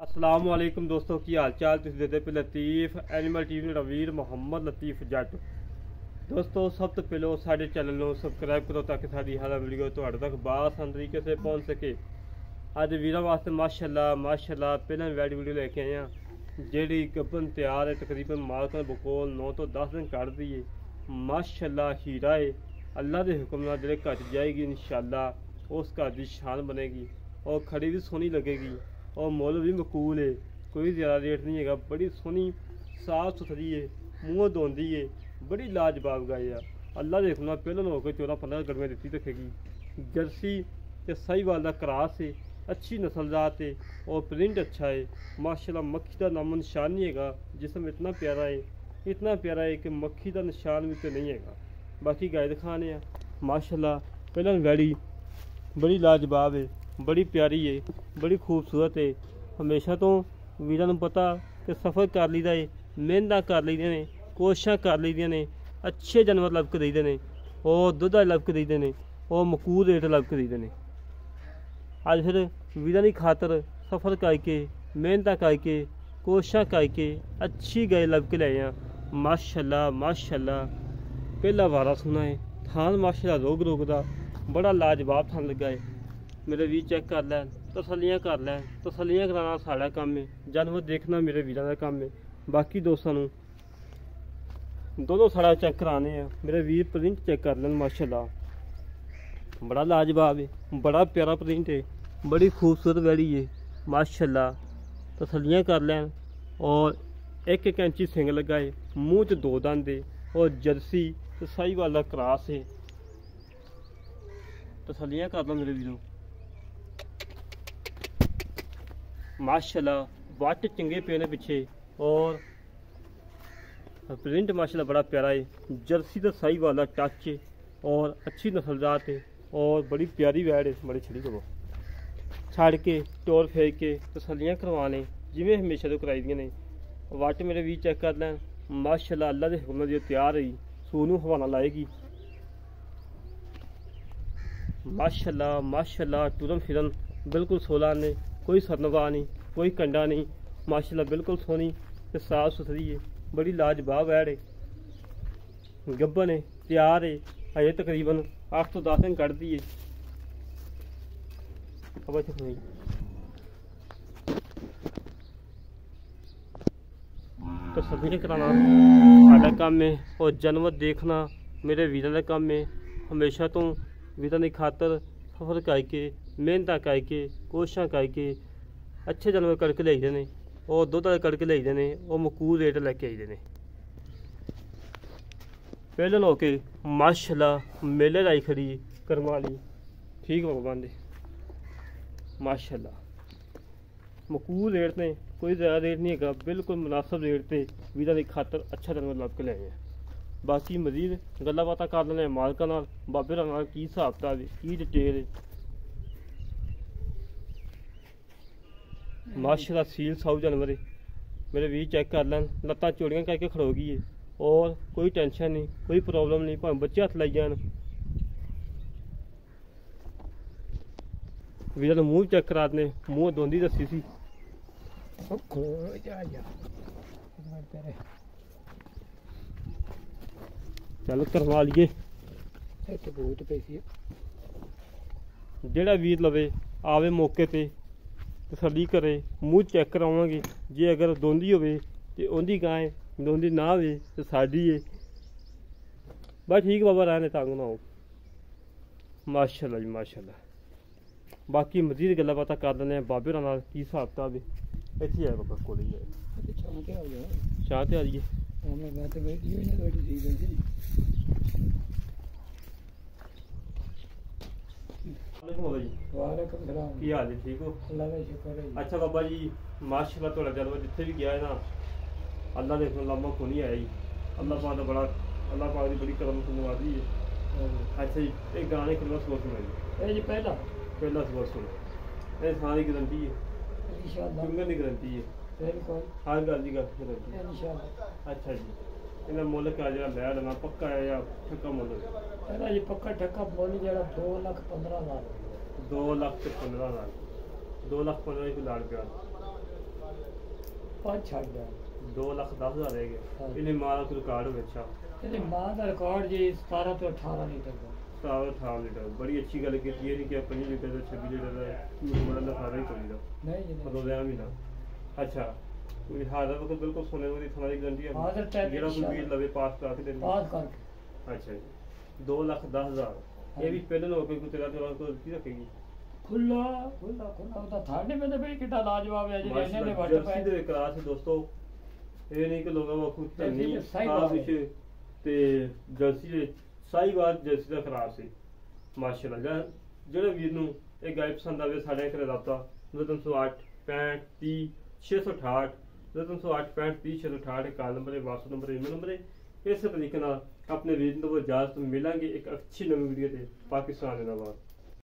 अस्सलाम वालेकुम दोस्तों की हाल चाल तुम देखते पे लतीफ़ एनिमल टीवी रवीर मोहम्मद लतीफ़ जट। दोस्तों सब तो पहले साढ़े चैनल को सबसक्राइब करो ताकि साड़ी हर वीडियो तुहाडे तक बासान तरीके से पहुँच सके। अज वीर वास्ते माशाल्लाह पहले वैड वीडियो लेके आए हैं जी गब्बन तैयार है। तकरीबन मालक ने बकोल 9 तो 10 दिन कट दी है। माशाल्लाह हीरा है, अल्लाह के हुक्म नाल जेड़े घर जाएगी इंशाल्लाह उस घर की शान बनेगी और खड़ी भी सोहनी लगेगी और मुल भी मकूल है, कोई ज़्यादा रेट नहीं है। बड़ी सोहनी साफ सुथरी है, मूँह धोंदी है, बड़ी लाजवाब गाय है। अल्लाह के हुक्म नाल पहले होकर 14-15 गड़में दी रखेगी। जर्सी ते साहिवाल दा क्रॉस है, अच्छी नस्लजात है और प्रिंट अच्छा है। माशाल्लाह मक्खी का नामो निशान नहीं है। जिसम इतना प्यारा है कि मक्खी का निशान भी तो नहीं है। बाकी गाय दिखाने माशाल्लाह पहले वैड़ी बड़ी लाजवाब है, बड़ी प्यारी है, बड़ी खूबसूरत है। हमेशा तो वीरां नूं पता कि सफ़र कर लीदा है, मेहनत कर लीदियां ने, कोशिशां कर लीदियां ने, अच्छे जानवर लभ के देईदे ने और दुध लभ के देईदे ने और मकूल रेट लभ के देईदे ने। अज फिर वीरां दी खातर सफ़र करके मेहनत करके कोशिशां करके अच्छी गाय लभ के लाए हैं। माशाल्लाह पहला वारा सुना है। थान माशाल्लाह रोग दा बड़ा लाजवाब थान लगा है। मेरे वीर चेक कर लैन, तसलियाँ कर लैन। तसलियाँ कराना साड़ा काम है, जानवर देखना मेरे वीरां दा काम है। बाकी दोस्तों दोनों साड़ा चेक कराने हैं। मेरे वीर प्रिंट चेक कर लैन, माशाल्लाह बड़ा लाजवाब है, बड़ा प्यारा प्रिंट है, बड़ी खूबसूरत वैड़ी है। माशाल्लाह तसलियाँ कर लैन और एक इंची सिंग लगा है, मूँह च 2 दंद है और जर्सी तो साहिवाल दा क्रॉस है। तसलियाँ कर लो मेरे वीरों। माशाल्लाह वाट चंगे पे ने पिछे और प्रिंट माशाल्लाह बड़ा प्यारा है। जर्सी तो साहिवाल दा टच है और अच्छी नस्लजात है और बड़ी प्यारी वैड़ है। बड़ी छड़ी करो छड़ के टोर फेर के तसलियाँ करवाने जिमें हमेशा तो कराई दियां ने। वट मेरे वीर चेक कर लैन। माशाल्लाह अल्लाह के हुक्म नाल तैयार हुई सूह नूं हवाना लाएगी। माशाल्लाह टुरन फिरन बिल्कुल सोला ने, कोई सरनवा नहीं, कोई कंडा नहीं। माशाल्लाह बिल्कुल सोहनी ते साफ सुथरी है, बड़ी लाजवाब वैड़ है। गब्बन है, तैयार है, अजे तकरीबन 8 तो 10 दिन कट दी है। तसलियाँ कराना साडा काम है और जानवर देखना मेरे वीरां दा काम है। हमेशा तो वीरां दी खातर सफ़र करके मेहनत करके कोशिशां करके अच्छे जानवर करके लेईदे ने और दुध करके लेईदे ने और मकूल रेट लैके आईदे ने। पहले लोग माशाल्लाह मेले लाई खड़ी करमाली ठीक भगवान दे। माशाल्लाह मकूल रेट ने, कोई ज़्यादा रेट नहीं है, बिल्कुल मुनासिब रेट पे वीरां दी खातर अच्छा जानवर लभ के लाए हैं। बाकी मजीद गल्लां बातां कर लैने मालकां नाल, बाबे नाल की हिसाब किताब है, की डिटेल है। माशाल्लाह सील साऊ जानवर है। मेरे वीर चेक कर लैन, लत्तां चौड़ियां करके खड़ोगी है और कोई टेंशन नहीं, कोई प्रॉब्लम नहीं, भावें बच्चे हथ लाई जान। वीरां दा मूँह चेक करा देने, मूँह धोंदी दसी सी। चल करवा लीए। जेड़ा वीर लवे आवे मौके ते तसल्ली करे, मूँह चेक करावांगे। जे अगर दोंदी होवे ते ओंदी गाय, दोंदी ना होवे ते साडी है। बस ठीक बाबा रहने तंग ना हो। माशाल्लाह जी माशाल्लाह। बाकी मजीद गल्लां बातां कर लैने बाबे नाल की हिसाब किताब है। इत्थे है बाबा कोल ही है, शाह ते आ जाइए। की हाल है, ठीक हो? अच्छा बाबा जी माशाल्लाह तुहाडा जानवर जिथे भी गया है ना अल्लाह दे लामा को नहीं आया जी। अल्लाह पाक दा बड़ा, अल्लाह पाक दी बड़ी करम नवाजी है। अच्छा जी एक गाने कितना सुबह सुनाई जी? पहला सुबह सुनो। ये सारी गारंटी है, चुंगन की गारंटी है, हर गल की गारंटी। अच्छा जी इन्हें मुल क्या जो लै लेना पक्का है या ठक्का मुल? पक्का ठक्का मुल जो 2,15,000। 2,15,000 2,15,000 लाड़ प्यार 5 ਛੱਡ ਗਿਆ 2,10,000 ਰਹਿ ਗਿਆ। ਹਾਂ। ਇਹਨੇ ਮਾਂ ਦਾ ਕੋਈ ਰਿਕਾਰਡ ਹੋਵੇ ਅੱਛਾ ਇਹਦੀ ਮਾਂ ਦਾ ਰਿਕਾਰਡ ਜੀ 17 ਤੋਂ 18 ਲੀਟਰ ਦਾ। 18 ਲੀਟਰ ਬੜੀ ਅੱਛੀ ਗੱਲ ਕੀਤੀ ਇਹ ਨਹੀਂ ਕਿ 25 ਲੀਟਰ ਦਾ 26 ਲੀਟਰ ਦਾ ਮੋੜਨ ਦਾ ਫਾਇਦਾ ਹੀ ਕੋਈ ਦਾ ਨਹੀਂ ਜੀ ਮਤਲਬ ਇਹ ਮਹੀਨਾ ਅੱਛਾ ਕੋਈ ਹਾਜ਼ਰ ਵਕਤ ਬਿਲਕੁਲ ਸੋਨੇ ਦੀ ਥਾਂ ਦੀ ਗਰੰਟੀ ਹੈ ਹਾਜ਼ਰ ਟੈਗ ਜਿਹੜਾ ਕੋਈ ਵੀਰ ਲਵੇ ਪਾਸ ਕਰਾ ਕੇ ਦੇਣੀ ਪਾਸ ਕਰਕੇ ਅੱਛਾ ਜੀ 2,10,000 ਇਹ ਵੀ ਪਹਿਲਾਂ ਹੋ ਕੇ ਕੋਈ 13 ਤੋਂ ਕੀ ਰੱਖੇਗੀ ਖੁੱਲਾ ਉਹਦਾ ਥਾਣੇ में ਬਈ ਕਿੱਡਾ ਲਾਜਵਾਬ ਹੈ ਜਿਹੜੇ ਇਹਨੇ ਨੇ ਵੱਟ ਜਰਸੀ ਪਏ ਦੇ ਕਲਾਸ ਦੋਸਤੋ ਇਹ ਨਹੀਂ ਕਿ ਲੋਕਾਂ ਨੂੰ ਖੁਦ ਜਰਸੀ ਨਹੀਂ ਦੇ ਸਾਈ ਆਪ ਬਾਤ ਹੈ। ਵਿੱਚ ਤੇ ਜਰਸੀ ਦੇ ਸਾਈਵਾਲ ਜਰਸੀ ਦਾ ਖਰਾਬ ਸੀ ਮਾਸ਼ਾਅੱਲਾ ਜਿਹੜੇ ਵੀਰ ਨੂੰ ਇਹ ਗਾਇਬ ਪਸੰਦ ਆਵੇ ਸਾਡੇ ਘਰੇ ਰਾਬਤਾ 0308 65 30 668 0308 65 30 668 ਕਾਲ ਨੰਬਰ ਹੈ WhatsApp ਨੰਬਰ ਹੈ ਈਮੇਲ ਨੰਬਰ ਹੈ ਇਸੇ ਤਰੀਕੇ ਨਾਲ ਆਪਣੇ ਵੀਰ ਨੂੰ ਇਜਾਜ਼ਤ ਮਿਲਾਂਗੇ ਇੱਕ ਅੱਛੀ ਨਵੀਂ ਵੀਡੀਓ ਤੇ ਪਾਕਿਸਤਾਨ ਜਿੰਦਾਬਾਦ।